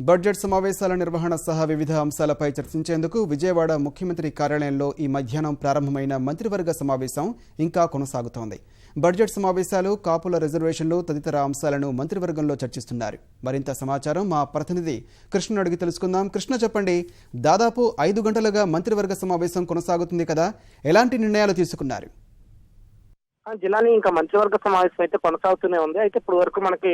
Budget సమావేశాల నిర్వహణ సహా వివిధ అంశాలపై చర్చించేందుకు విజయవాడ ముఖ్యమంత్రి కార్యాలయంలో ఈ మధ్యాహ్నం ప్రారంభమైన మంత్రివర్గ సమావేశం ఇంకా కొనసాగుతోంది. బడ్జెట్ సమావేశాలు, కాపుల రిజర్వేషన్లు తదితర అంశాలను మంత్రివర్గంలో చర్చిస్తున్నారు. మరింత సమాచారం మా ప్రతినిధి కృష్ణ అడిగి తెలుసుకుందాం. కృష్ణ, చెప్పండి. దాదాపు 5 గంటలుగా మంత్రివర్గ సమావేశం కొనసాగుతుంది కదా, ఎలాంటి నిర్ణయాలు తీసుకున్నారు? జిల్లాని ఇంకా మంత్రివర్గ సమావేశం అయితే కొనసాగుతూనే ఉంది. అయితే ఇప్పుడు వరకు మనకి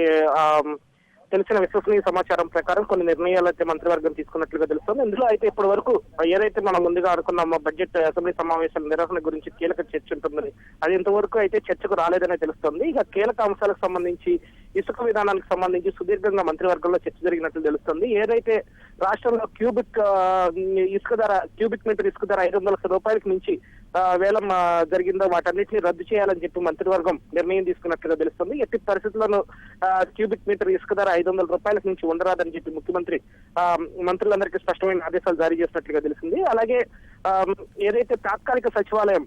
తెలిసిన విశ్వసనీయ సమాచారం ప్రకారం కొన్ని నిర్ణయాలు అయితే మంత్రివర్గం తీసుకున్నట్లుగా తెలుస్తుంది. ఇందులో అయితే ఇప్పటి వరకు ఏదైతే మనం ముందుగా అనుకున్నామో బడ్జెట్ అసెంబ్లీ సమావేశాల నిర్వహణ గురించి కీలక చర్చ ఉంటుందని, అది ఇంతవరకు అయితే చర్చకు రాలేదనే తెలుస్తోంది. ఇక కీలక అంశాలకు సంబంధించి, ఇసుక విధానానికి సంబంధించి సుదీర్ఘంగా మంత్రివర్గంలో చర్చ జరిగినట్లు తెలుస్తుంది. ఏదైతే రాష్ట్రంలో క్యూబిక్ మీటర్ ఇసుక ధర 500 రూపాయలకు మించి వేలం జరిగిందో వాటన్నిటిని రద్దు చేయాలని చెప్పి మంత్రివర్గం నిర్ణయం తీసుకున్నట్లుగా తెలుస్తుంది. ఎట్టి పరిస్థితుల్లోనూ క్యూబిక్ మీటర్ ఇసుక ధర 500 రూపాయలకు మించి ఉండరాదని చెప్పి ముఖ్యమంత్రి మంత్రులందరికీ స్పష్టమైన ఆదేశాలు జారీ చేసినట్లుగా తెలిసింది. అలాగే ఏదైతే తాత్కాలిక సచివాలయం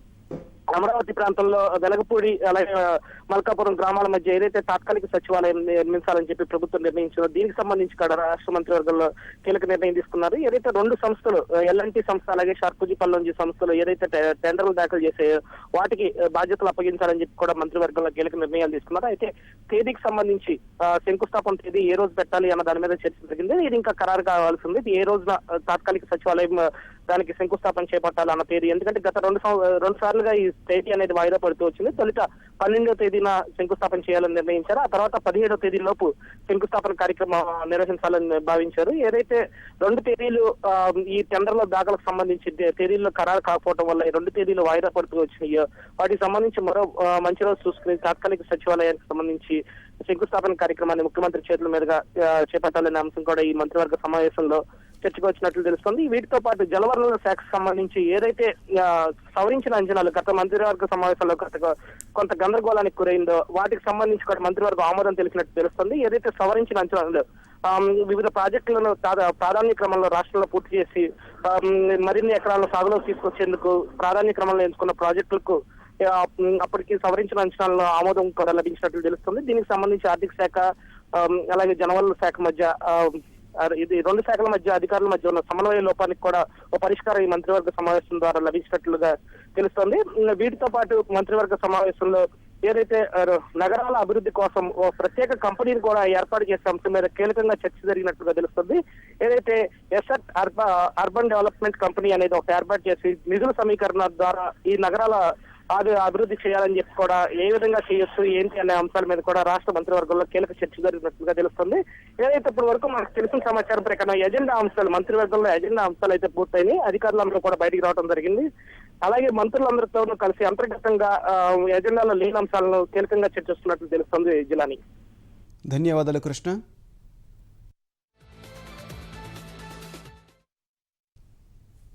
అమరావతి ప్రాంతంలో వెలగపూడి అలాగే మల్కాపురం గ్రామాల మధ్య ఏదైతే తాత్కాలిక సచివాలయం నిర్మించాలని చెప్పి ప్రభుత్వం నిర్ణయించిందో దీనికి సంబంధించి కూడా రాష్ట్ర మంత్రివర్గంలో కీలక నిర్ణయం తీసుకున్నారు. ఏదైతే 2 సంస్థలు, ఎల్ఎన్టీ సంస్థ అలాగే షార్కుజీ పల్లంజీ సంస్థలు ఏదైతే టెండర్లు దాఖలు చేసాయో వాటికి బాధ్యతలు అప్పగించాలని చెప్పి కూడా మంత్రివర్గంలో కీలక నిర్ణయాలు తీసుకున్నారు. అయితే తేదీకి సంబంధించి శంకుస్థాపన తేదీ ఏ రోజు పెట్టాలి అన్న దాని మీద చర్చ జరిగింది. ఇది ఇంకా ఖరారు కావాల్సి ఉంది. ఏ రోజున తాత్కాలిక సచివాలయం దానికి శంకుస్థాపన చేపట్టాలి అన్న తేదీ, ఎందుకంటే గత 2 సార్లుగా ఈ తేదీ అనేది వాయిదా పడుతూ వచ్చింది. తొలుత 12వ తేదీన శంకుస్థాపన చేయాలని నిర్ణయించారు. ఆ తర్వాత 17వ తేదీ లోపు శంకుస్థాపన కార్యక్రమం నిర్వహించాలని భావించారు. ఏదైతే 2 తేదీలు ఈ టెండర్ల దాఖలకు సంబంధించి తేదీల్లో ఖరారు కాకపోవడం వల్ల ఈ 2 తేదీలు వాయిదా పడుతూ వచ్చినాయో వాటికి సంబంధించి మరో మంచి రోజు చూసుకుని తాత్కాలిక సచివాలయానికి సంబంధించి శంకుస్థాపన కార్యక్రమాన్ని ముఖ్యమంత్రి చేతుల మీదుగా చేపట్టాలనే అంశం కూడా ఈ మంత్రివర్గ సమావేశంలో చర్చకు వచ్చినట్లు తెలుస్తుంది. వీటితో పాటు జలవనరుల శాఖకు సంబంధించి ఏదైతే సవరించిన అంచనాలు గత మంత్రివర్గ సమావేశంలో కొంత గందరగోళానికి గురైందో వాటికి సంబంధించి కూడా మంత్రివర్గం ఆమోదం తెలిసినట్టు తెలుస్తుంది. ఏదైతే సవరించిన అంచనాలు వివిధ ప్రాజెక్టులను ప్రాధాన్య క్రమంలో రాష్ట్రంలో పూర్తి చేసి మరిన్ని ఎకరాలను సాగులోకి తీసుకొచ్చేందుకు ప్రాధాన్య క్రమంలో ఎంచుకున్న ప్రాజెక్టులకు అప్పటికి సవరించిన అంచనాల్లో ఆమోదం కూడా లభించినట్లు తెలుస్తుంది. దీనికి సంబంధించి ఆర్థిక శాఖ అలాగే జలవనరుల శాఖ మధ్య ఇది 2 శాఖల మధ్య అధికారుల మధ్య ఉన్న సమన్వయ లోపానికి కూడా ఒక పరిష్కారం ఈ మంత్రివర్గ సమావేశం ద్వారా లభించినట్లుగా తెలుస్తోంది. వీటితో పాటు మంత్రివర్గ సమావేశంలో ఏదైతే నగరాల అభివృద్ధి కోసం ఓ ప్రత్యేక కంపెనీని కూడా ఏర్పాటు చేసే అంశం మీద కీలకంగా చర్చ జరిగినట్లుగా తెలుస్తుంది. ఏదైతే ఎస్ఎట్ అర్బన్ డెవలప్మెంట్ కంపెనీ అనేది ఒక ఏర్పాటు చేసి నిధుల సమీకరణ ద్వారా ఈ నగరాల అభివృద్ధి చేయాలని చెప్పి కూడా ఏ విధంగా చేయొచ్చు ఏంటి అనే అంశాల మీద కూడా రాష్ట్ర మంత్రివర్గంలో కీలక చర్చ జరిగినట్లుగా తెలుస్తుంది. ఏదైతే ఇప్పటి వరకు మనకు తెలిసిన సమాచారం ప్రకారం ఎజెండా అంశాలు మంత్రివర్గంలో ఎజెండా అంశాలు అయితే పూర్తయినాయి. అధికారులందరూ కూడా బయటికి రావడం జరిగింది. అలాగే మంత్రులందరితోనూ కలిసి అంతర్గతంగా ఎజెండాలో లేని అంశాలను కీలకంగా చర్చిస్తున్నట్లు తెలుస్తుంది. జిల్లాని ధన్యవాదాలు కృష్ణ.